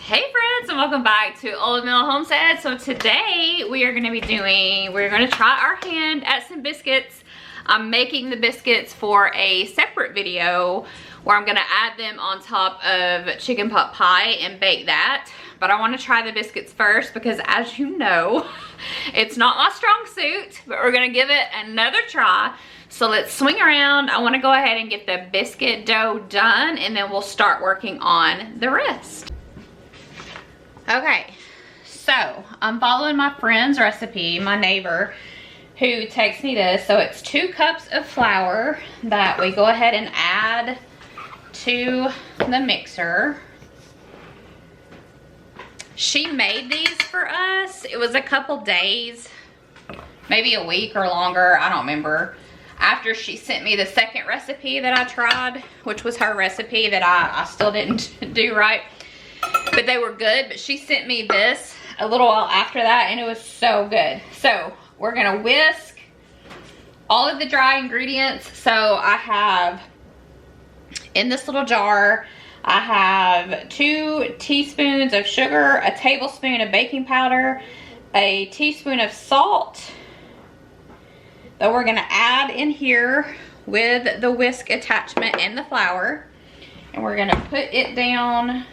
Hey friends, and welcome back to Old Mill Homestead. So today we're going to try our hand at some biscuits. I'm making the biscuits for a separate video where I'm going to add them on top of chicken pot pie and bake that. But I want to try the biscuits first because, as you know, it's not my strong suit, but we're going to give it another try. So let's swing around. I want to go ahead and get the biscuit dough done, and then we'll start working on the rest. Okay, so I'm following my friend's recipe, my neighbor, who texted me this. So it's 2 cups of flour that we go ahead and add to the mixer. She made these for us. It was a couple days, maybe a week or longer, I don't remember, after she sent me the second recipe that I tried, which was her recipe that I still didn't do right. But they were good. But she sent me this a little while after that, and it was so good. So we're gonna whisk all of the dry ingredients. So I have, in this little jar, I have 2 teaspoons of sugar, a tablespoon of baking powder, a teaspoon of salt that we're gonna add in here with the whisk attachment and the flour. And we're gonna put it down,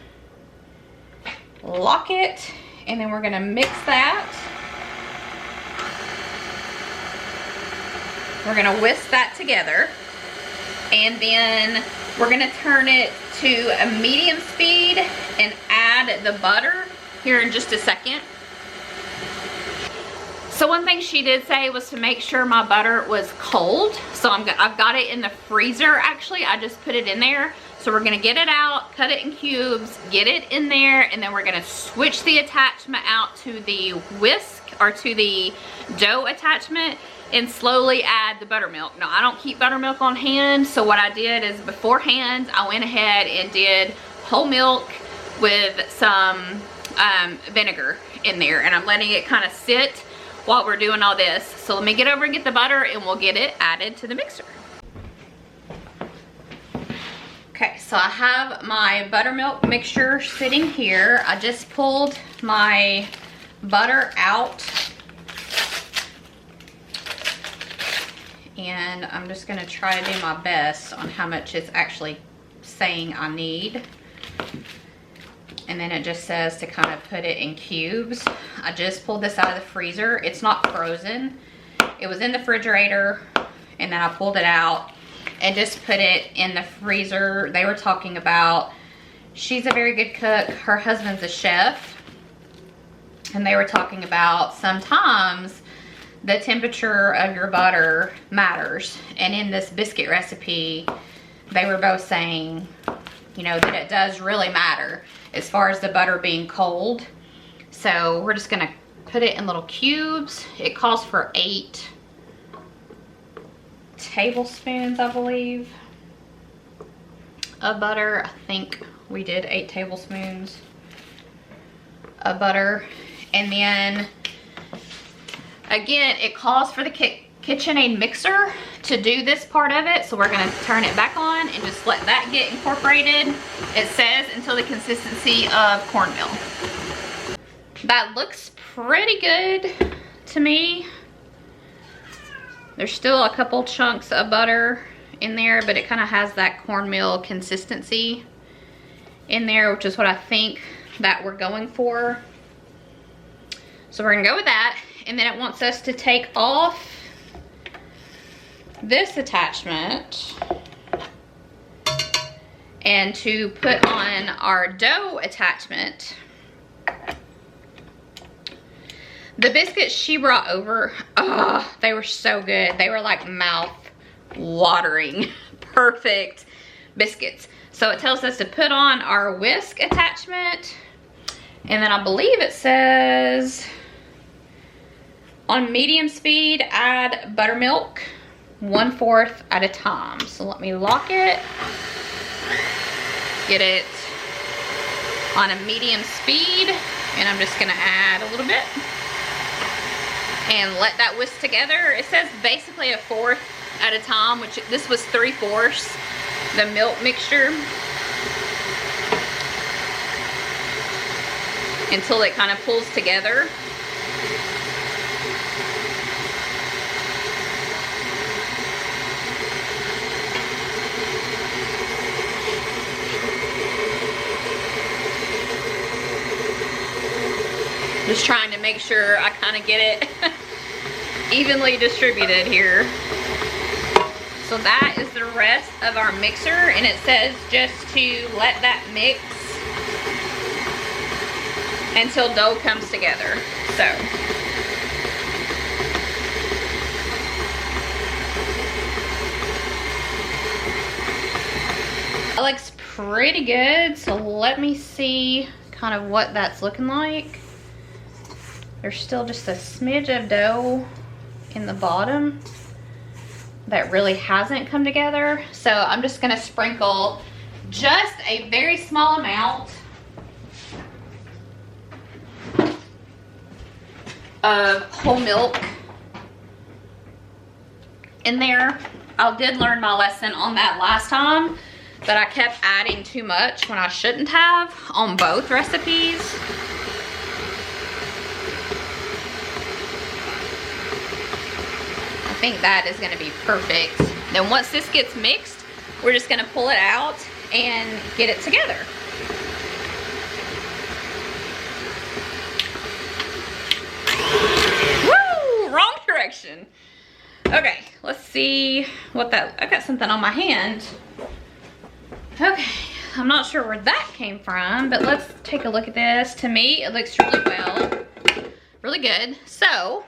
lock it, and then we're gonna mix that. We're gonna whisk that together, and then we're gonna turn it to a medium speed and add the butter here in just a second. So one thing she did say was to make sure my butter was cold. So I've got it in the freezer actually. I just put it in there. So we're gonna get it out, cut it in cubes, get it in there, and then we're gonna switch the attachment out to the whisk or to the dough attachment and slowly add the buttermilk. Now I don't keep buttermilk on hand, so what I did is beforehand I went ahead and did whole milk with some vinegar in there, and I'm letting it kind of sit while we're doing all this. So let me get over and get the butter, and we'll get it added to the mixer. Okay, so I have my buttermilk mixture sitting here. I just pulled my butter out, and I'm just gonna try to do my best on how much it's actually saying I need. And then it just says to kind of put it in cubes. I just pulled this out of the freezer. It's not frozen. It was in the refrigerator, and then I pulled it out and just put it in the freezer. They were talking about, she's a very good cook, her husband's a chef, and they were talking about sometimes the temperature of your butter matters. And in this biscuit recipe, they were both saying, you know, that it does really matter as far as the butter being cold. So we're just gonna put it in little cubes. It calls for 8 tablespoons, I believe, of butter. I think we did 8 tablespoons of butter. And then again, it calls for the KitchenAid mixer to do this part of it. So we're gonna turn it back on and just let that get incorporated. It says until the consistency of cornmeal. That looks pretty good to me. There's still a couple chunks of butter in there, but it kind of has that cornmeal consistency in there, which is what I think that we're going for. So we're gonna go with that. And then it wants us to take off this attachment and to put on our dough attachment. The biscuits she brought over, oh, they were so good. They were like mouth watering, perfect biscuits. So it tells us to put on our whisk attachment, and then I believe it says on medium speed, add buttermilk 1/4 at a time. So let me lock it, get it on a medium speed, and I'm just gonna add a little bit and let that whisk together. It says basically 1/4 at a time, which this was 3/4 the milk mixture. until it kind of pulls together. Just trying to make sure I kind of get it evenly distributed here. So that is the rest of our mixer, and it says just to let that mix until dough comes together. So that looks pretty good. So let me see kind of what that's looking like. There's still just a smidge of dough in the bottom that really hasn't come together. So I'm just gonna sprinkle just a very small amount of whole milk in there. I did learn my lesson on that last time, that I kept adding too much when I shouldn't have on both recipes. I think that is gonna be perfect. Then once this gets mixed, we're just gonna pull it out and get it together. Woo! Wrong direction. Okay, let's see what that, I got something on my hand. Okay, I'm not sure where that came from, but let's take a look at this. To me, it looks really well, really good. So,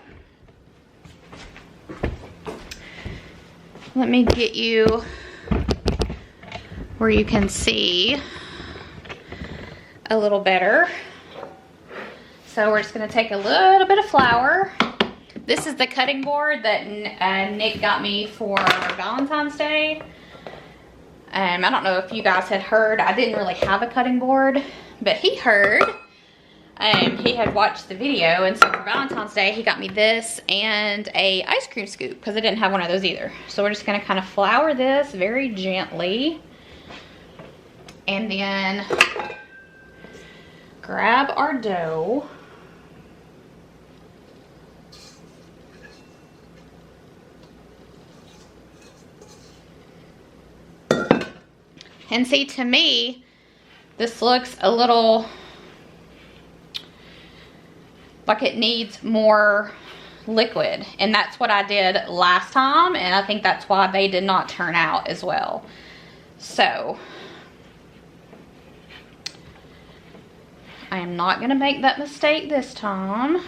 let me get you where you can see a little better. So we're just gonna take a little bit of flour. This is the cutting board that Nick got me for Valentine's Day. I don't know if you guys had heard, I didn't really have a cutting board, but he heard. He had watched the video, and so for Valentine's Day, he got me this and a ice cream scoop, because I didn't have one of those either. So we're just gonna kind of flour this very gently, and then grab our dough. And see, to me, this looks a little like it needs more liquid, and that's what I did last time, and I think that's why they did not turn out as well. So I am not gonna make that mistake this time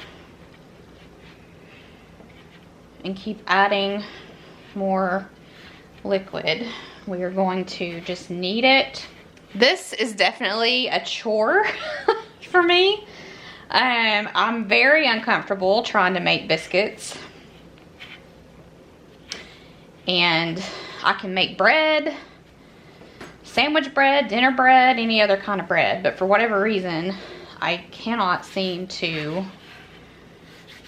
and keep adding more liquid. We are going to just knead it. This is definitely a chore for me. I'm very uncomfortable trying to make biscuits. And I can make bread, sandwich bread, dinner bread, any other kind of bread. But for whatever reason, I cannot seem to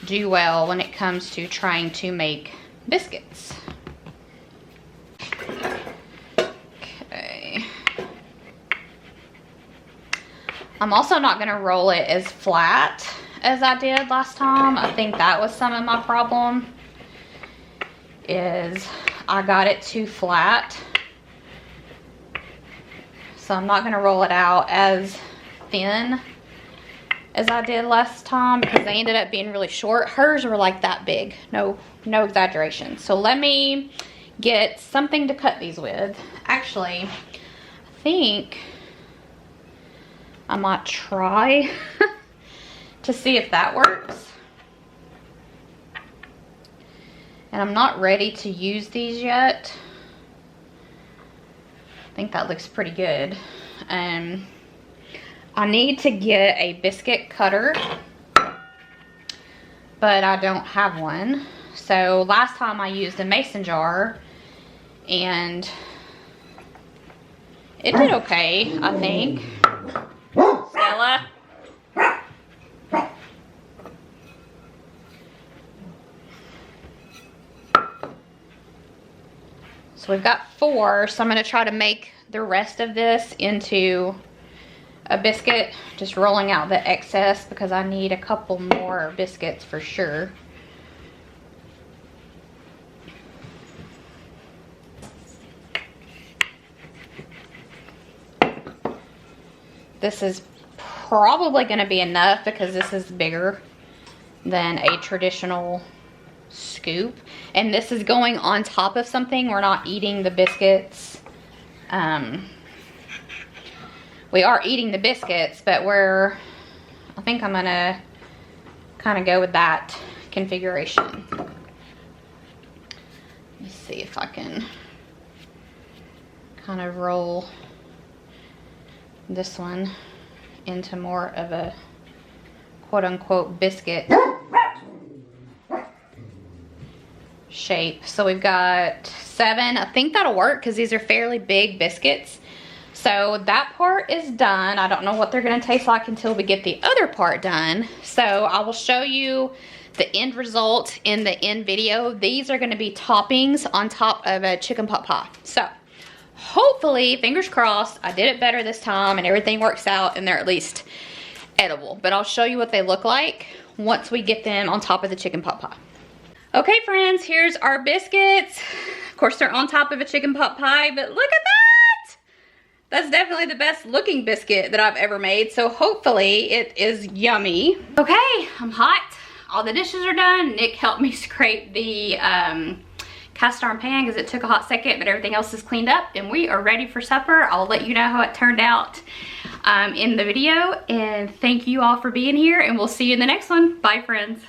do well when it comes to trying to make biscuits. Okay. I'm also not gonna roll it as flat as I did last time. I think that was some of my problem, is I got it too flat. So I'm not gonna roll it out as thin as I did last time, because they ended up being really short. Hers were like that big, no exaggeration. So let me get something to cut these with. Actually, I think I might try to see if that works. And I'm not ready to use these yet. I think that looks pretty good. I need to get a biscuit cutter, but I don't have one. So last time I used a mason jar, and it did okay, I think. Stella. So we've got 4, so I'm going to try to make the rest of this into a biscuit, just rolling out the excess because I need a couple more biscuits for sure. This is probably going to be enough because this is bigger than a traditional scoop. And this is going on top of something. We're not eating the biscuits. We are eating the biscuits, but I think I'm going to kind of go with that configuration. Let me see if I can kind of roll this one into more of a quote-unquote biscuit shape. So we've got 7. I think that'll work because these are fairly big biscuits. So that part is done. I don't know what they're going to taste like until we get the other part done. So I will show you the end result in the end video. These are going to be toppings on top of a chicken pot pie. So hopefully, fingers crossed, I did it better this time and everything works out and they're at least edible. But I'll show you what they look like once we get them on top of the chicken pot pie. Okay, friends, here's our biscuits. Of course, they're on top of a chicken pot pie, but look at that! That's definitely the best looking biscuit that I've ever made, so hopefully it is yummy. Okay, I'm hot. All the dishes are done. Nick helped me scrape the cast iron pan because it took a hot second, but everything else is cleaned up and we are ready for supper. I'll let you know how it turned out in the video, and thank you all for being here, and we'll see you in the next one. Bye, friends.